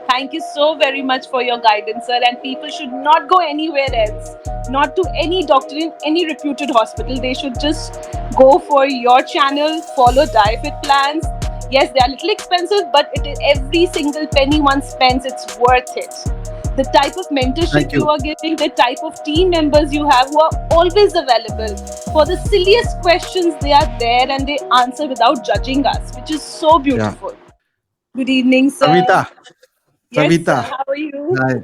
Thank you so very much for your guidance, sir. And people should not go anywhere else, not to any doctor in any reputed hospital. They should just go for your channel, follow DIAAFIT plans. Yes, they are a little expensive, but it is every single penny one spends, it's worth it. The type of mentorship Thank you you. are giving, the type of team members you have who are always available for the silliest questions, they are there and they answer without judging us, which is so Yeah. beautiful. Good evening, sir. Savita. Yes, sir. Savita. How are you? Hi.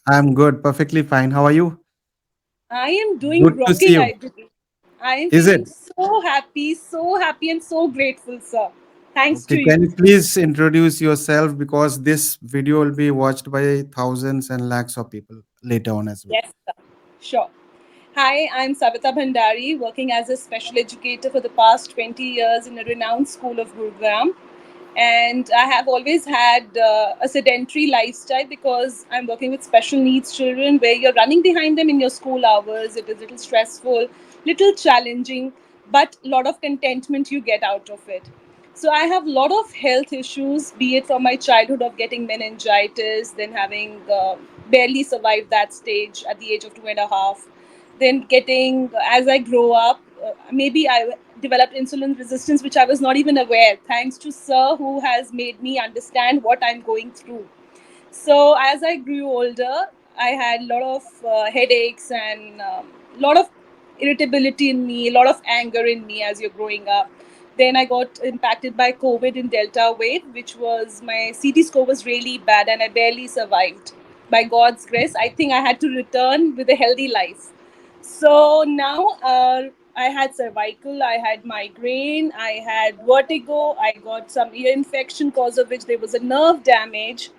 I'm good. Perfectly fine. How are you? I am doing Good to see rocking, you. I believe. I am Is it? feeling so happy, and so grateful, sir. Thanks Okay. to Can you you. please introduce yourself because this video will be watched by thousands and lakhs of people later on as well. Yes, sir. Sure. Hi, I'm Savita Bhandari, working as a special educator for the past 20 years in a renowned school of Gurugram. And I have always had a sedentary lifestyle because I'm working with special needs children where you're running behind them in your school hours. It is a little stressful, little challenging, but a lot of contentment you get out of it. So I have a lot of health issues, be it from my childhood of getting meningitis, then having barely survived that stage at the age of 2.5, then getting, as I grow up, maybe I developed insulin resistance, which I was not even aware, thanks to Sir, who has made me understand what I'm going through. So as I grew older, I had a lot of headaches and a lot of irritability in me, a lot of anger in me as you're growing up. Then I got impacted by COVID in Delta wave, which was my CT score was really bad and I barely survived. By God's grace, I think I had to return with a healthy life. So now I had cervical, I had migraine, I had vertigo, I got some ear infection, cause of which there was a nerve damage,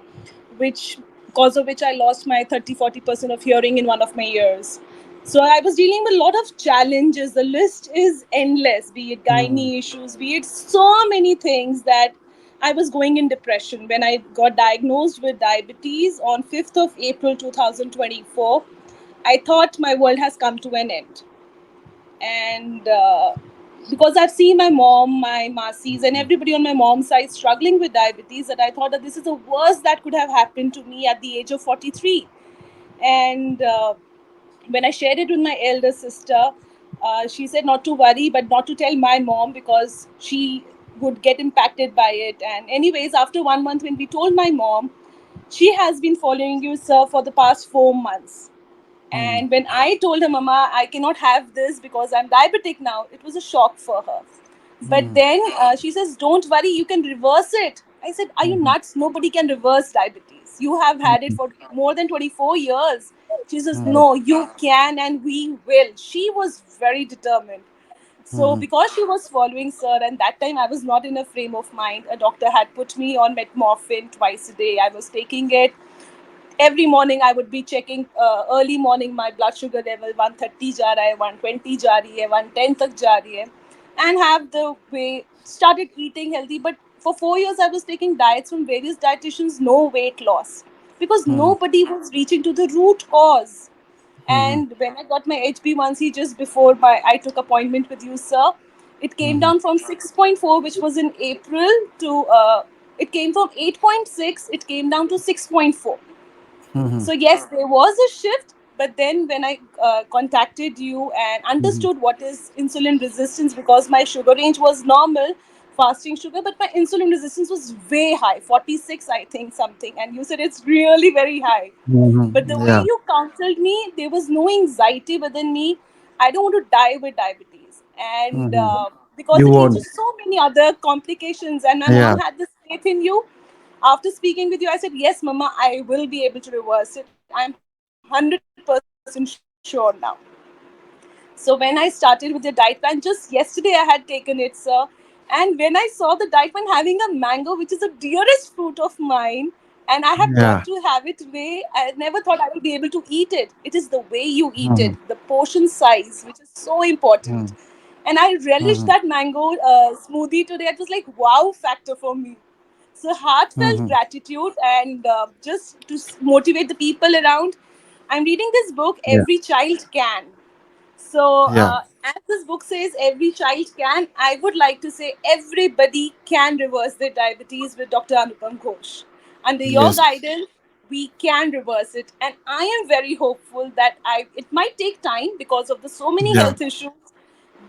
which cause of which I lost my 30-40% of hearing in one of my ears. So I was dealing with a lot of challenges. The list is endless, be it Hmm. gynae issues, be it so many things that I was going in depression. When I got diagnosed with diabetes on 5th of April 2024, I thought my world has come to an end. And because I've seen my mom, my masis, and everybody on my mom's side struggling with diabetes, that I thought that this is the worst that could have happened to me at the age of 43. And when I shared it with my elder sister, she said not to worry, but not to tell my mom because she would get impacted by it. And, anyways, after 1 month, when we told my mom, she has been following you, sir, for the past 4 months. Hmm. And when I told her, Mama, I cannot have this because I'm diabetic now, it was a shock for her. But Hmm. then she says, Don't worry, you can reverse it. I said, Are you Hmm. nuts? Nobody can reverse diabetes. You have had it Hmm. for more than 24 years. She says, Hmm. No, you can and we will. She was very determined. So, Hmm. because she was following Sir, and that time I was not in a frame of mind, a doctor had put me on metmorphin twice a day. I was taking it every morning. I would be checking early morning my blood sugar level 130 जा रहा है 120 जा रही है 110 तक जा रही है and have the way started eating healthy. But for 4 years I was taking diets from various dietitians, no weight loss, because Hmm. nobody was reaching to the root cause. Hmm. And when I got my HB1C just before I took appointment with you, sir, it came Hmm. down from 6.4, which was in April, to it came from 8.6, it came down to 6.4. Hmm. So yes, there was a shift, but then when I contacted you and Hmm. understood what is insulin resistance, because my sugar range was normal, fasting sugar, but my insulin resistance was way high, 46, I think, something, and you said it's really very high. But the Hmm. way Yeah. you counseled me, there was no anxiety within me. I don't want to die with diabetes, and Hmm. because You it leads to won't. so many other complications. And my Yeah. mom had this faith in you. After speaking with you, I said, Yes, Mama, I will be able to reverse it. I'm 100% sure now. So when I started with the diet plan, just yesterday I had taken it, sir. And when I saw the diet plan having a mango, which is the dearest fruit of mine, and I have got to have it Yeah. way, I never thought I will be able to eat it. It is the way you eat it, the Hmm. portion size, which is so important. Hmm. And I relished that Hmm. mango smoothie today. It was like wow factor for me. So heartfelt Hmm. gratitude, and just to motivate the people around, I'm reading this book, Yeah. Every Child Can. So, Yeah. as this book says, every child can, I would like to say everybody can reverse their diabetes with Dr. Anupam Ghosh. Under your Yes. guidance, we can reverse it. And I am very hopeful that it might take time because of the so many Yeah. health issues,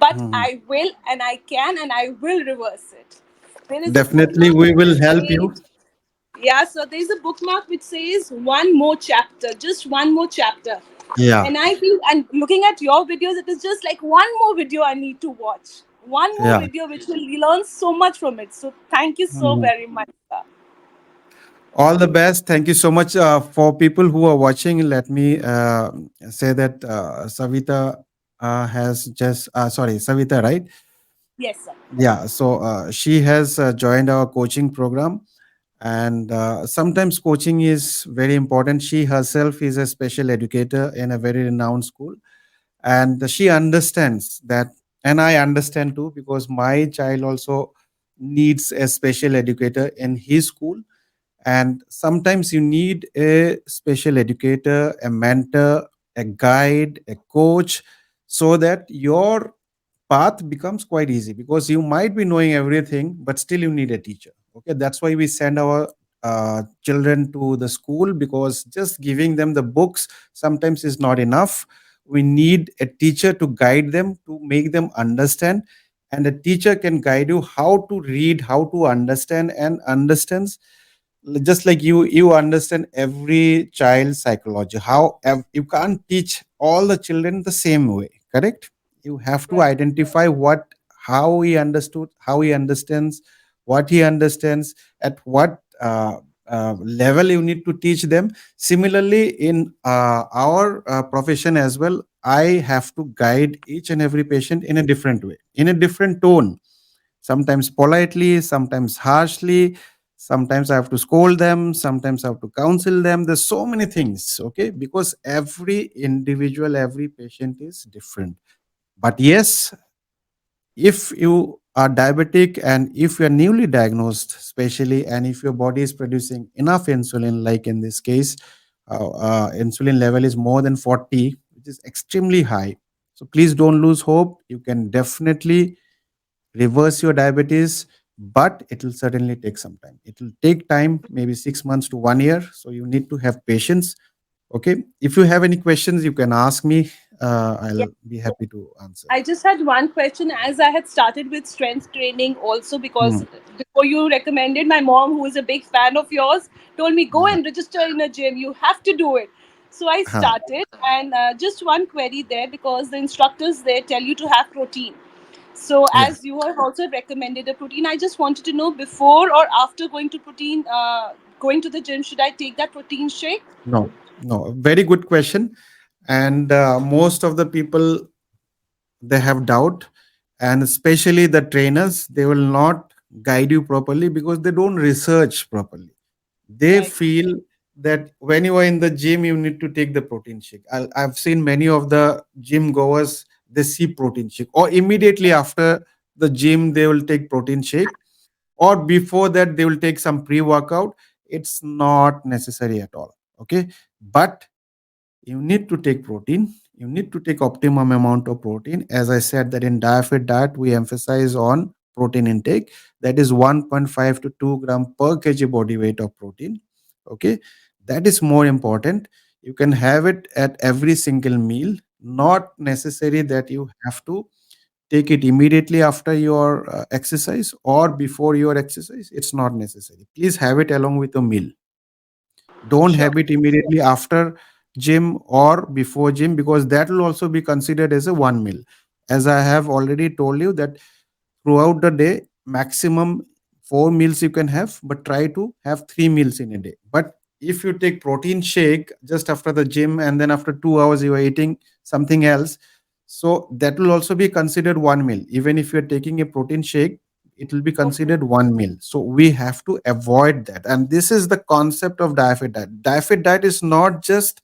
but Mhm. I will and I can and I will reverse it. There is a Definitely, bookmark we which will help you. says, yeah, so there's a bookmark which says one more chapter, just one more chapter. Yeah. And I feel, and looking at your videos, it is just like one more video I need to watch. One more Yeah. video which will learn so much from it. So thank you so Mhm. very much, sir. All the best. Thank you so much for people who are watching. Let me say that Savita has just sorry, Savita, right? Yes, sir. Yeah. So she has joined our coaching program, and sometimes coaching is very important. She herself is a special educator in a very renowned school, and she understands that, and I understand too, because my child also needs a special educator in his school. And sometimes you need a special educator, a mentor, a guide, a coach, so that your path becomes quite easy, because you might be knowing everything but still you need a teacher. Okay, that's why we send our children to the school, because just giving them the books sometimes is not enough. We need a teacher to guide them, to make them understand, and a teacher can guide you how to read, how to understand, and understands, just like you understand every child's psychology. You can't teach all the children the same way, correct? You have to Right. identify what, how he understood, how he understands, what he understands, at what level you need to teach them. Similarly, in our profession as well, I have to guide each and every patient in a different way, in a different tone, sometimes politely, sometimes harshly, sometimes I have to scold them, sometimes I have to counsel them. There's so many things, okay, because every individual, every patient is different. But yes, if you are diabetic and if you are newly diagnosed, especially, and if your body is producing enough insulin, like in this case, insulin level is more than 40, which is extremely high. So please don't lose hope. You can definitely reverse your diabetes, but it will certainly take some time. It will take time, maybe 6 months to 1 year. So you need to have patience. Okay. If you have any questions, you can ask me. Yeah. I'll be happy to answer. I just had one question, as I had started with strength training also, Hmm. because before you recommended, my mom, who is a big fan of yours, told me go Yeah. and register in a gym. You have to do it. So I Huh. started, and just one query there, because the instructors there tell you to have protein. So Yeah. as you have also recommended a protein, I just wanted to know, before or after going to the gym, should I take that protein shake? No, no. Very good question. And most of the people, they have doubt, and especially the trainers, they will not guide you properly because they don't research properly. They Right. feel that when you are in the gym you need to take the protein shake. I've seen many of the gym goers, they see protein shake, or immediately after the gym they will take protein shake, or before that they will take some pre workout. It's not necessary at all. Okay, but you need to take protein. You need to take optimum amount of protein. As I said, that in diafit diet we emphasize on protein intake, that is 1.5 to 2 gram per kg body weight of protein. Okay, that is more important. You can have it at every single meal, not necessary that you have to take it immediately after your exercise or before your exercise. It's not necessary. Please have it along with a meal. Don't Sure. have it immediately after gym or before gym, because that will also be considered as a one meal. As I have already told you that throughout the day, maximum 4 meals you can have, but try to have 3 meals in a day. But if you take protein shake just after the gym and then after 2 hours you are eating something else, so that will also be considered one meal. Even if you're taking a protein shake, it will be Okay. considered one meal. So we have to avoid that. And this is the concept of diet diet. Diet diet is not just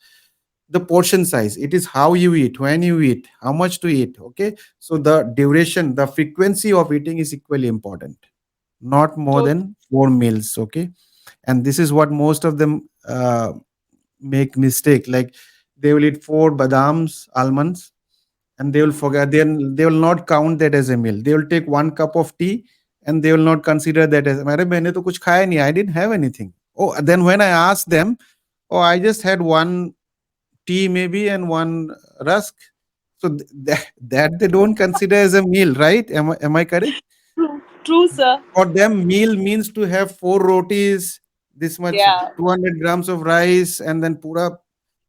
the portion size, it is how you eat, when you eat, how much to eat. Okay, so the duration, the frequency of eating is equally important, not more Totally. than 4 meals. Okay, and this is what most of them make mistake, like they will eat 4 badams, almonds, and they will forget, then they will not count that as a meal. They will take 1 cup of tea and they will not consider that as, "Mere maine to kuch khaya nahi, I didn't have anything." Oh, then when I asked them, oh, I just had one tea maybe and one rusk. So that they don't consider as a meal, right? Am I correct? True, true, sir. For them, meal means to have four rotis, this much Yeah. 200 grams of rice, and then pura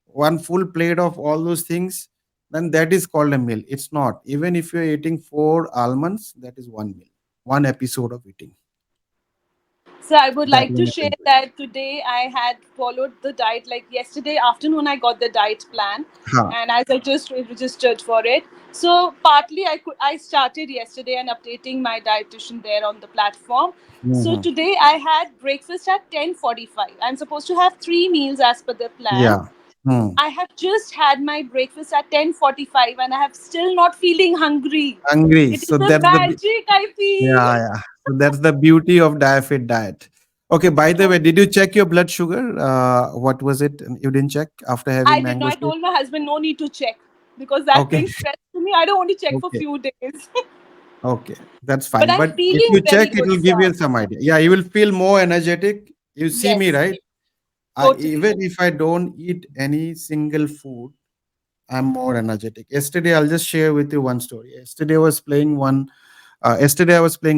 one full plate of all those things. Then that is called a meal. It's not. Even if you're eating four almonds, that is one meal, one episode of eating. So I would That like will to not share enjoy. that today I had followed the diet. Like yesterday afternoon, I got the diet plan, Ha. and as I just registered for it, so partly I started yesterday and updating my dietitian there on the platform. So Mhm. today I had breakfast at 10:45. I'm supposed to have three meals as per the plan. Yeah. Hmm. I have just had my breakfast at 10:45, and I have still not feeling hungry. Hungry. It is So a that's the magic I feel. yeah, yeah. So that's the beauty of DIAAFIT diet. Okay, by the way, did you check your blood sugar? What was it? You didn't check after I having did mango not. I shake? told my husband no need to check because that Okay, brings stress to me. I don't want to check for okay, few days. okay. That's But fine. I'm But if feeling you check, very it good, will give sir. you some idea. Yeah, you will feel more energetic. You see me, Yes, right? totally. Even if I don't eat any single food, I'm more energetic. Yesterday, I'll just share with you one story. Yesterday I was playing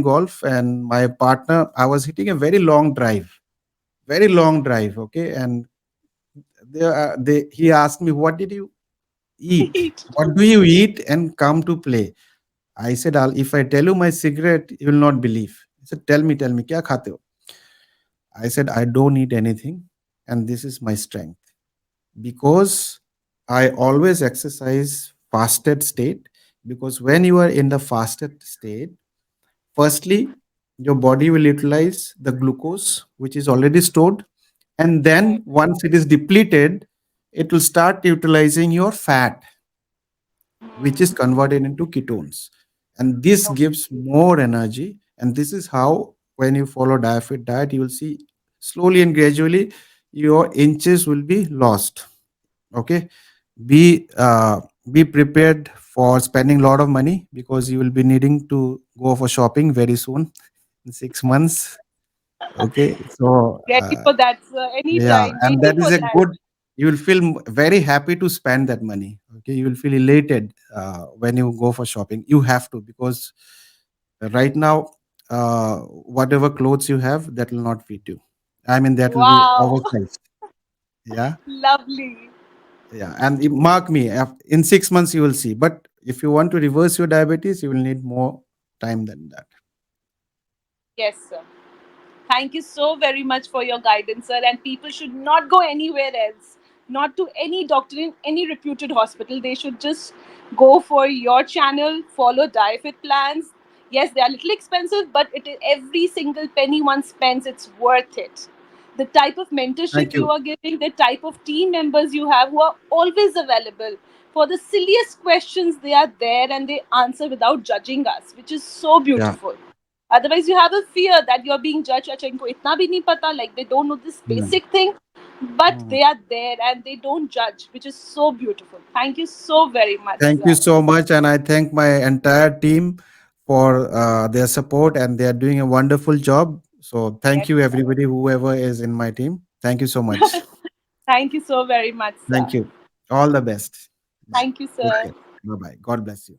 golf, and my partner, I was hitting a very long drive. Okay, and he asked me, "What did you eat? Eat. What do you eat and come to play?" I said, "If I tell you my cigarette, you will not believe." He said, tell me, kya khate ho?" I said, "I don't eat anything, and this is my strength because I always exercise fasted state. Because when you are in the fasted state, firstly, your body will utilize the glucose which is already stored, and Right. then once it is depleted, it will start utilizing your fat, which is converted into ketones, and this gives more energy. And this is how, when you follow diaphyte diet, you will see slowly and gradually your inches will be lost. Okay, be prepared for spending a lot of money because you will be needing to go for shopping very soon in 6 months. Okay, so Ready for that, sir. yeah, Anytime. and Waiting that is for a that. good. You will feel very happy to spend that money. Okay, you will feel elated when you go for shopping. You have to, because right now, whatever clothes you have, that will not fit you. I mean, that will be Wow. oversized. Yeah, Lovely. yeah, and mark me. In 6 months, you will see. But if you want to reverse your diabetes, you will need more time than that. Yes, sir. Thank you so very much for your guidance, sir. And people should not go anywhere else, not to any doctor in any reputed hospital. They should just go for your channel, follow diet plans. Yes, they are a little expensive, but it is every single penny one spends, it's worth it. The type of mentorship Thank you you. are giving, the type of team members you have who are always available for the silliest questions, they are there and they answer without judging us, which is so Yeah. beautiful. Otherwise, you have a fear that you're being judged. अच्छा इनको इतना भी नहीं पता, like they don't know this Mm. basic thing, but Mm. they are there and they don't judge, which is so beautiful. Thank you so very much, Thank you sir. so much, and I thank my entire team for their support, and they are doing a wonderful job. So, thank Yes, you, sir. everybody, whoever is in my team. Thank you so much. Thank you so very much, sir. Thank you. All the best. Bye. Thank you, Take sir. care. Bye bye. God bless you.